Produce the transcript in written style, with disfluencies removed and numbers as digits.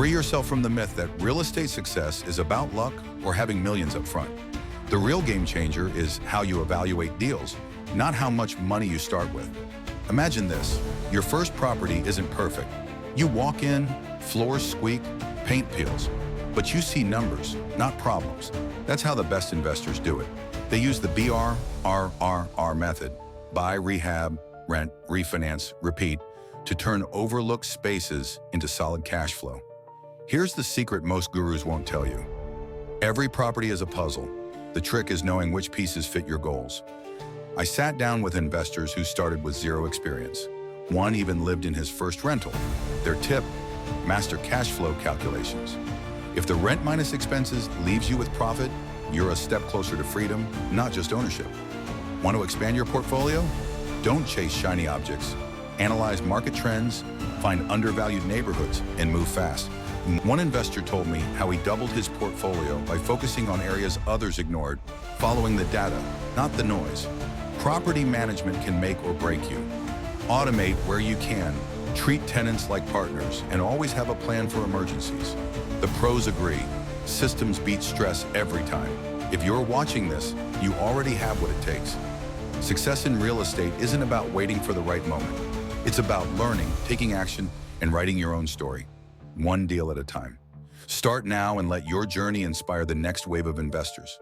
Free yourself from the myth that real estate success is about luck or having millions up front. The real game changer is how you evaluate deals, not how much money you start with. Imagine this, your first property isn't perfect. You walk in, floors squeak, paint peels, but you see numbers, not problems. That's how the best investors do it. They use the BRRRR method, buy, rehab, rent, refinance, repeat, to turn overlooked spaces into solid cash flow. Here's the secret most gurus won't tell you. Every property is a puzzle. The trick is knowing which pieces fit your goals. I sat down with investors who started with zero experience. One even lived in his first rental. Their tip, master cash flow calculations. If the rent minus expenses leaves you with profit, you're a step closer to freedom, not just ownership. Want to expand your portfolio? Don't chase shiny objects. Analyze market trends, find undervalued neighborhoods, and move fast. One investor told me how he doubled his portfolio by focusing on areas others ignored, following the data, not the noise. Property management can make or break you. Automate where you can, treat tenants like partners, and always have a plan for emergencies. The pros agree. Systems beat stress every time. If you're watching this, you already have what it takes. Success in real estate isn't about waiting for the right moment. It's about learning, taking action, and writing your own story, one deal at a time. Start now and let your journey inspire the next wave of investors.